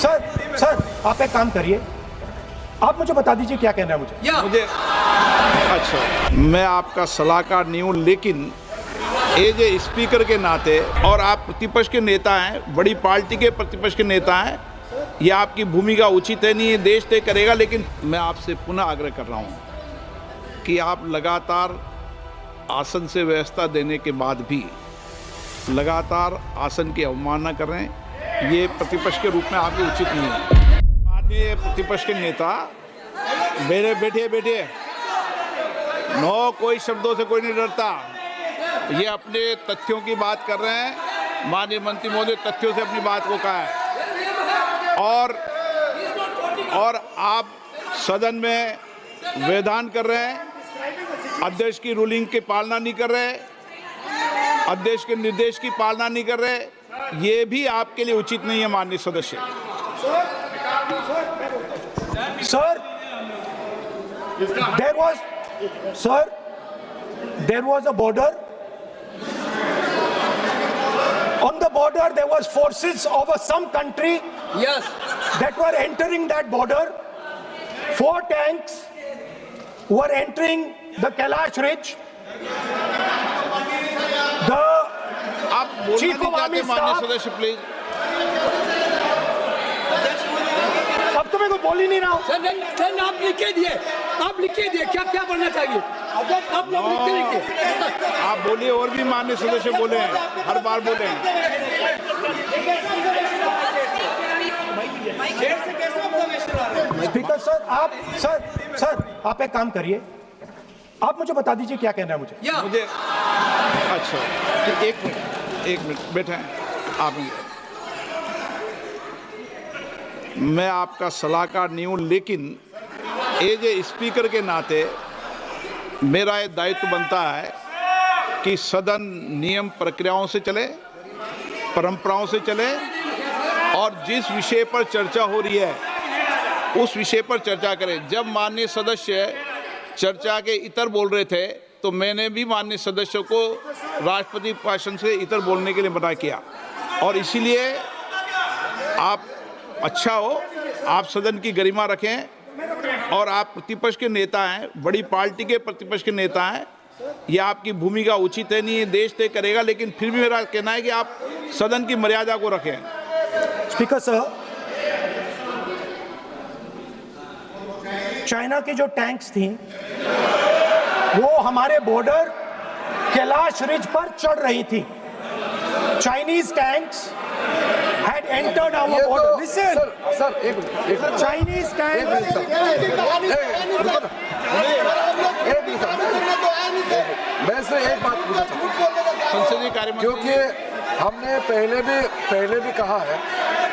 Sir आप एक काम करिए, आप मुझे बता दीजिए क्या कहना है मुझे। अच्छा, मैं आपका सलाहकार नहीं हूँ, लेकिन एज ए स्पीकर के नाते, और आप प्रतिपक्ष के नेता हैं, बड़ी पार्टी के प्रतिपक्ष के नेता हैं, यह आपकी भूमिका उचित है, नहीं है, देश तय करेगा। लेकिन मैं आपसे पुनः आग्रह कर रहा हूँ कि आप लगातार आसन से व्यवस्था देने के बाद भी लगातार आसन की अवमानना कर रहे हैं, ये प्रतिपक्ष के रूप में आपके उचित नहीं है। माननीय प्रतिपक्ष के नेता, मेरे बैठिए, नो, कोई शब्दों से कोई नहीं डरता। ये अपने तथ्यों की बात कर रहे हैं, माननीय मंत्री महोदय तथ्यों से अपनी बात को कहा है, और आप सदन में वेदान कर रहे हैं, अध्यक्ष की रूलिंग की पालना नहीं कर रहे, अध्यक्ष के निर्देश की पालना नहीं कर रहे, ये भी आपके लिए उचित नहीं है माननीय सदस्य। Sir, there was a border. On the border, there was forces of some country. Yes. That were entering that border. 4 tanks were entering the Kailash Ridge. The आप बोलना Chief नहीं of चाहते Army माननीय Staff. सदस्य, please. अब तो मैं कुछ बोल ही नहीं रहा हूँ। सर आप लिख के दिए क्या बनना चाहिए आप लोग लिखते आप बोलिए, और भी माननीय सदस्य बोले हैं, हर बार बोले हैं। स्पीकर सर आप एक काम करिए, आप मुझे बता दीजिए क्या कहना है मुझे। अच्छा, एक मिनट बैठे हैं आप। मैं आपका सलाहकार नहीं हूँ, लेकिन एज ए स्पीकर के नाते मेरा ये दायित्व बनता है कि सदन नियम प्रक्रियाओं से चले, परंपराओं से चले, और जिस विषय पर चर्चा हो रही है उस विषय पर चर्चा करें। जब माननीय सदस्य चर्चा के इतर बोल रहे थे तो मैंने भी माननीय सदस्यों को राष्ट्रपति भाषण से इतर बोलने के लिए मना किया, और इसीलिए आप अच्छा हो, आप सदन की गरिमा रखें, और आप प्रतिपक्ष के नेता हैं, बड़ी पार्टी के प्रतिपक्ष के नेता हैं, यह आपकी भूमिका उचित है, नहीं है, देश तय करेगा। लेकिन फिर भी मेरा कहना है कि आप सदन की मर्यादा को रखें। स्पीकर सर, चाइना की जो टैंक्स थी वो हमारे बॉर्डर कैलाश रिज पर चढ़ रही थी। Chinese tanks had entered our border. Listen, sir एक मिनट, Chinese tanks. मैं से एक बात पूछना चाहूँ, संसदीय कार्य मंत्री, क्योंकि हमने पहले भी कहा है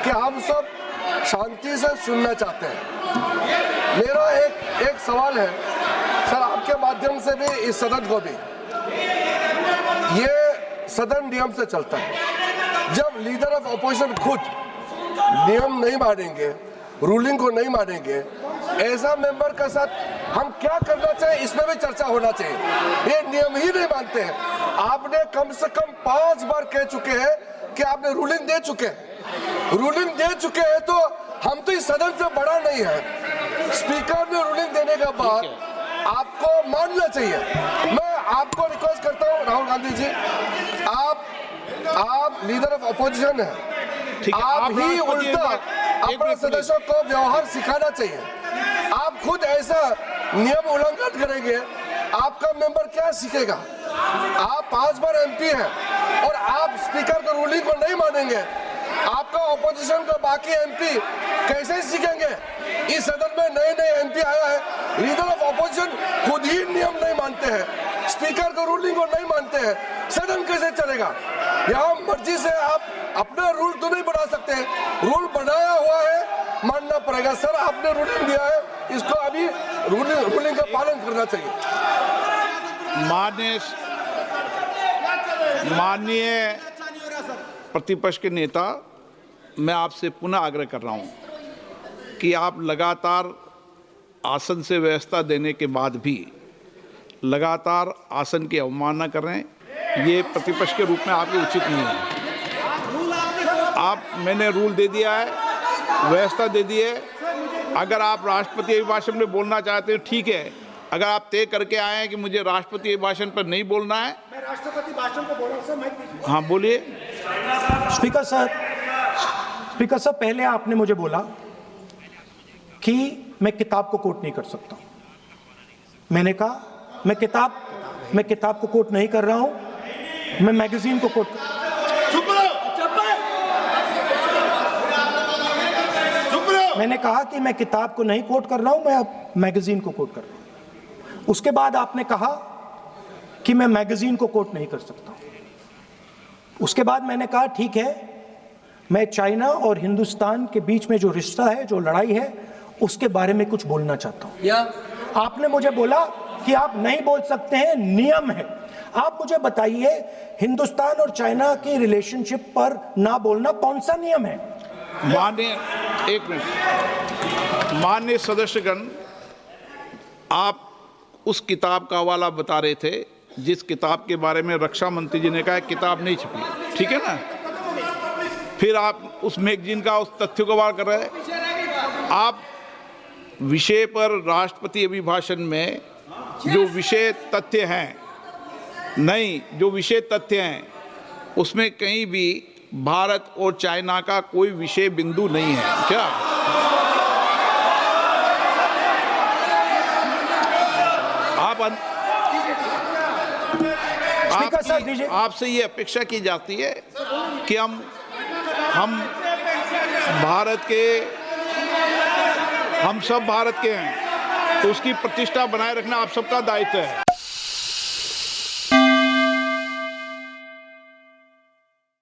कि हम सब शांति से सुनना चाहते हैं। मेरा एक सवाल है सर, आपके माध्यम से भी इस सदन को भी, ये सदन नियम से चलता है। जब लीडर ऑफ अपोजिशन खुद नियम नहीं मानेंगे, रूलिंग को नहीं मानेंगे, ऐसा मेंबर के साथ हम क्या करना चाहिए, इसमें भी चर्चा होना चाहिए। ये नियम ही नहीं मानते हैं। आपने कम से कम 5 बार कह चुके हैं कि आपने रूलिंग दे चुके हैं, तो हम तो इस सदन से बड़ा नहीं है। स्पीकर ने रूलिंग देने के बाद आपको मानना चाहिए। मैं आपको रिक्वेस्ट करता हूँ राहुल गांधी जी, आप लीडर ऑफ अपोजिशन है, आप ही उल्टा अपने सदस्यों को व्यवहार सिखाना चाहिए। आप खुद ऐसा नियम उल्लंघन करेंगे, आपका मेंबर क्या सीखेगा। आप 5 बार एमपी हैं और आप स्पीकर के रूलिंग को नहीं मानेंगे, आपका ऑपोजिशन का बाकी एमपी कैसे सीखेंगे। इस सदन में नए एमपी आया है, लीडर ऑफ अपोजिशन खुद ही नियम नहीं मानते हैं, स्पीकर के रूलिंग को नहीं मानते हैं, सदन कैसे चलेगा। यहाँ मर्जी से आप अपना रूल तो नहीं बना सकते, रूल बनाया हुआ है, मानना पड़ेगा। सर आपने रूलिंग दिया है, इसको अभी रूलिंग का पालन करना चाहिए। माननीय प्रतिपक्ष के नेता, मैं आपसे पुनः आग्रह कर रहा हूं कि आप लगातार आसन से व्यवस्था देने के बाद भी लगातार आसन की अवमानना कर रहे हैं, ये प्रतिपक्ष के रूप में आपके उचित नहीं है। मैंने रूल दे दिया है, व्यवस्था दे दी है। अगर आप राष्ट्रपति अभिभाषण में बोलना चाहते हैं ठीक है, अगर आप तय करके आए हैं कि मुझे राष्ट्रपति अभिभाषण पर नहीं बोलना है। मैं राष्ट्रपति भाषण को बोल रहा हूं सर, माइक दीजिए। हाँ बोलिए। स्पीकर सर, पहले आपने मुझे बोला कि मैं किताब को कोट नहीं कर सकता। मैंने कहा मैं किताब को कोट नहीं कर रहा हूं, मैं मैगजीन को कोट मैंने कहा कि मैं किताब को नहीं कोट कर रहा हूं, मैं अब मैगजीन को कोट कर रहा हूं। उसके बाद आपने कहा कि मैं मैगजीन को कोट नहीं कर सकता। उसके बाद मैंने कहा ठीक है, मैं चाइना और हिंदुस्तान के बीच में जो रिश्ता है, जो लड़ाई है, उसके बारे में कुछ बोलना चाहता हूं। आपने मुझे बोला कि आप नहीं बोल सकते हैं, नियम है। आप मुझे बताइए, हिंदुस्तान और चाइना की रिलेशनशिप पर ना बोलना कौन सा नियम है? माननीय सदस्यगण, आप उस किताब का हवाला बता रहे थे जिस किताब के बारे में रक्षा मंत्री जी ने कहा किताब नहीं छपी, ठीक है ना। फिर आप उस मैगजीन का उस तथ्य को वार कर रहे हैं। आप विषय पर राष्ट्रपति अभिभाषण में जो विषय तथ्य हैं, नहीं, जो विषय तथ्य हैं उसमें कहीं भी भारत और चाइना का कोई विषय बिंदु नहीं है क्या? आपसे ये अपेक्षा की जाती है कि हम सब भारत के हैं, तो उसकी प्रतिष्ठा बनाए रखना आप सबका दायित्व है।